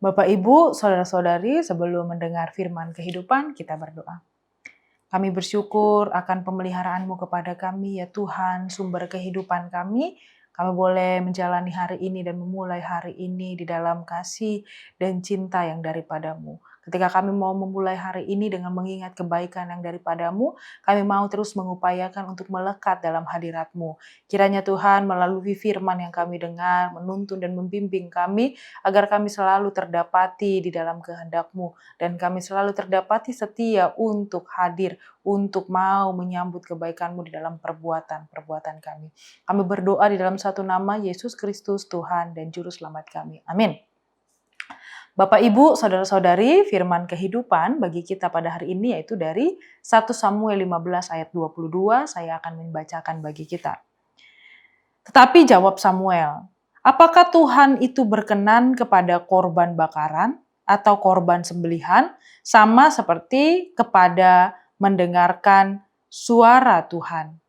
Bapak, Ibu, saudara-saudari, sebelum mendengar firman kehidupan, kita berdoa. Kami bersyukur akan pemeliharaan-Mu kepada kami, ya Tuhan, sumber kehidupan kami. Kami boleh menjalani hari ini dan memulai hari ini di dalam kasih dan cinta yang daripada-Mu. Ketika kami mau memulai hari ini dengan mengingat kebaikan yang daripada-Mu, kami mau terus mengupayakan untuk melekat dalam hadirat-Mu. Kiranya Tuhan melalui firman yang kami dengar, menuntun dan membimbing kami, agar kami selalu terdapati di dalam kehendak-Mu, dan kami selalu terdapati setia untuk hadir, untuk mau menyambut kebaikan-Mu di dalam perbuatan-perbuatan kami. Kami berdoa di dalam satu nama Yesus Kristus, Tuhan dan Juru Selamat kami. Amin. Bapak, Ibu, saudara-saudari, firman kehidupan bagi kita pada hari ini yaitu dari 1 Samuel 15 ayat 22, saya akan membacakan bagi kita. Tetapi jawab Samuel, apakah Tuhan itu berkenan kepada korban bakaran atau korban sembelihan, sama seperti kepada mendengarkan suara Tuhan?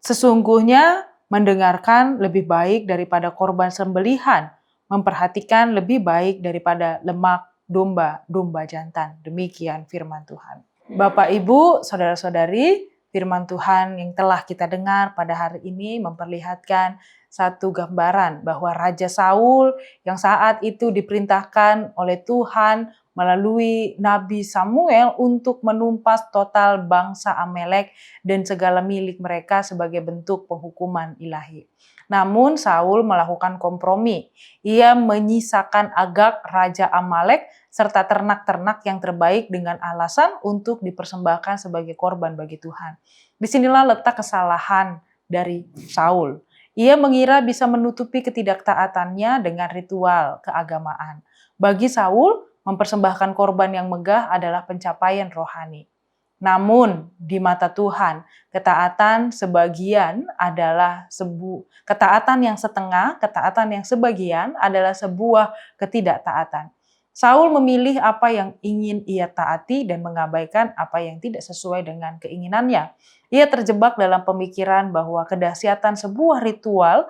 Sesungguhnya mendengarkan lebih baik daripada korban sembelihan, memperhatikan lebih baik daripada lemak domba jantan. Demikian firman Tuhan. Bapak, Ibu, saudara-saudari, firman Tuhan yang telah kita dengar pada hari ini memperlihatkan satu gambaran bahwa Raja Saul yang saat itu diperintahkan oleh Tuhan melalui Nabi Samuel untuk menumpas total bangsa Amalek dan segala milik mereka sebagai bentuk penghukuman ilahi. Namun Saul melakukan kompromi. Ia menyisakan Agag, Raja Amalek, serta ternak-ternak yang terbaik dengan alasan untuk dipersembahkan sebagai korban bagi Tuhan. Disinilah letak kesalahan dari Saul. Ia mengira bisa menutupi ketidaktaatannya dengan ritual keagamaan. Bagi Saul, mempersembahkan korban yang megah adalah pencapaian rohani. Namun di mata Tuhan, ketaatan sebagian adalah ketaatan yang setengah, ketaatan yang sebagian adalah sebuah ketidaktaatan. Saul memilih apa yang ingin ia taati dan mengabaikan apa yang tidak sesuai dengan keinginannya. Ia terjebak dalam pemikiran bahwa kedahsyatan sebuah ritual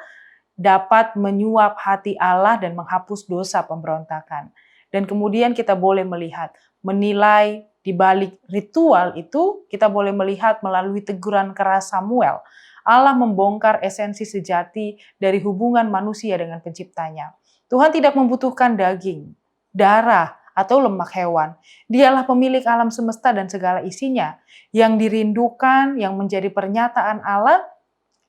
dapat menyuap hati Allah dan menghapus dosa pemberontakan. Dan kemudian kita boleh melihat, menilai di balik ritual itu, kita boleh melihat melalui teguran keras Samuel, Allah membongkar esensi sejati dari hubungan manusia dengan penciptanya. Tuhan tidak membutuhkan daging, darah, atau lemak hewan. Dialah pemilik alam semesta dan segala isinya. Yang dirindukan, yang menjadi pernyataan Allah,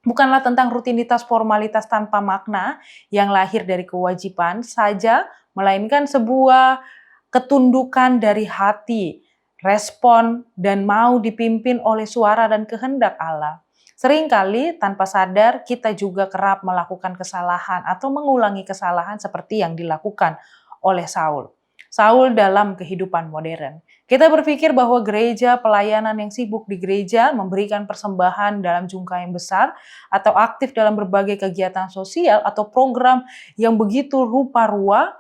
bukanlah tentang rutinitas formalitas tanpa makna yang lahir dari kewajiban saja, melainkan sebuah ketundukan dari hati, respon, dan mau dipimpin oleh suara dan kehendak Allah. Seringkali tanpa sadar kita juga kerap melakukan kesalahan atau mengulangi kesalahan seperti yang dilakukan oleh Saul. Saul dalam kehidupan modern. Kita berpikir bahwa gereja, pelayanan yang sibuk di gereja, memberikan persembahan dalam jumlah yang besar, atau aktif dalam berbagai kegiatan sosial atau program yang begitu rupa-rua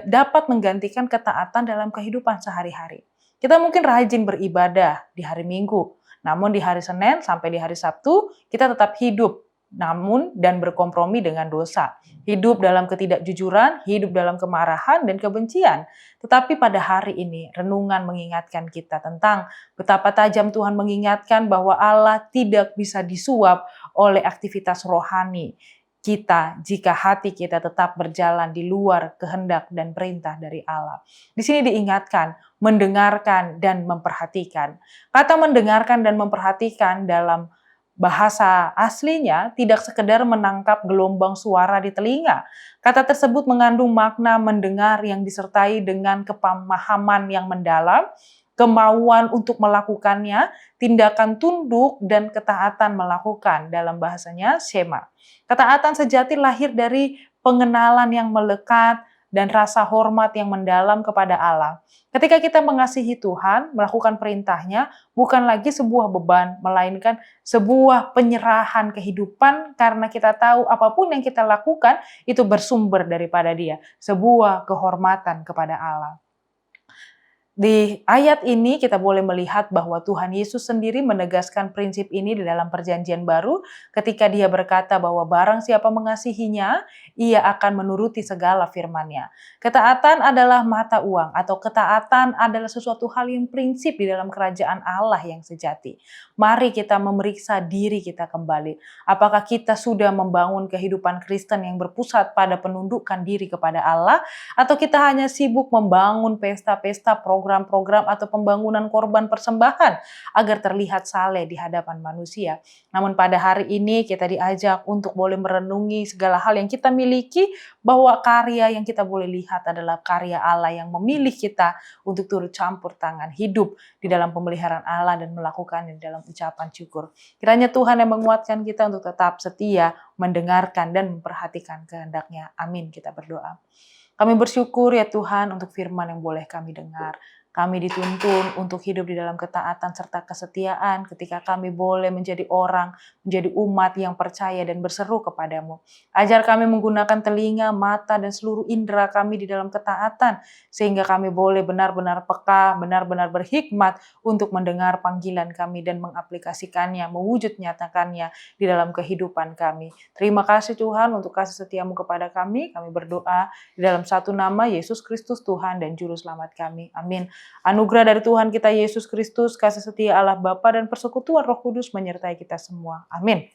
dapat menggantikan ketaatan dalam kehidupan sehari-hari. Kita mungkin rajin beribadah di hari Minggu, namun di hari Senin sampai di hari Sabtu kita tetap hidup dan berkompromi dengan dosa. Hidup dalam ketidakjujuran, hidup dalam kemarahan dan kebencian. Tetapi pada hari ini, renungan mengingatkan kita tentang betapa tajam Tuhan mengingatkan bahwa Allah tidak bisa disuap oleh aktivitas rohani kita jika hati kita tetap berjalan di luar kehendak dan perintah dari Allah. Di sini diingatkan, mendengarkan dan memperhatikan. Kata mendengarkan dan memperhatikan dalam bahasa aslinya tidak sekedar menangkap gelombang suara di telinga. Kata tersebut mengandung makna mendengar yang disertai dengan kepemahaman yang mendalam, kemauan untuk melakukannya, tindakan tunduk, dan ketaatan melakukan. Dalam bahasanya, shema. Ketaatan sejati lahir dari pengenalan yang melekat dan rasa hormat yang mendalam kepada Allah. Ketika kita mengasihi Tuhan, melakukan perintahnya, bukan lagi sebuah beban, melainkan sebuah penyerahan kehidupan karena kita tahu apapun yang kita lakukan itu bersumber daripada Dia. Sebuah kehormatan kepada Allah. Di ayat ini kita boleh melihat bahwa Tuhan Yesus sendiri menegaskan prinsip ini di dalam perjanjian baru ketika dia berkata bahwa barang siapa mengasihinya, ia akan menuruti segala firman-Nya. Ketaatan adalah mata uang atau ketaatan adalah sesuatu hal yang prinsip di dalam kerajaan Allah yang sejati. Mari kita memeriksa diri kita kembali. Apakah kita sudah membangun kehidupan Kristen yang berpusat pada penundukan diri kepada Allah, atau kita hanya sibuk membangun pesta-pesta, program-program, atau pembangunan korban persembahan agar terlihat saleh di hadapan manusia. Namun pada hari ini kita diajak untuk boleh merenungi segala hal yang kita miliki, bahwa karya yang kita boleh lihat adalah karya Allah yang memilih kita untuk turut campur tangan hidup di dalam pemeliharaan Allah dan melakukannya di dalam ucapan syukur. Kiranya Tuhan yang menguatkan kita untuk tetap setia, mendengarkan dan memperhatikan kehendak-Nya. Amin, kita berdoa. Kami bersyukur ya Tuhan untuk firman yang boleh kami dengar. Kami dituntun untuk hidup di dalam ketaatan serta kesetiaan ketika kami boleh menjadi orang, menjadi umat yang percaya dan berseru kepadamu. Ajar kami menggunakan telinga, mata, dan seluruh indera kami di dalam ketaatan, sehingga kami boleh benar-benar peka, benar-benar berhikmat untuk mendengar panggilan kami dan mengaplikasikannya, mewujud nyatakannya di dalam kehidupan kami. Terima kasih Tuhan untuk kasih setiamu kepada kami. Kami berdoa di dalam satu nama Yesus Kristus Tuhan dan Juru Selamat kami. Amin. Anugerah dari Tuhan kita Yesus Kristus, kasih setia Allah Bapa dan persekutuan Roh Kudus menyertai kita semua. Amin.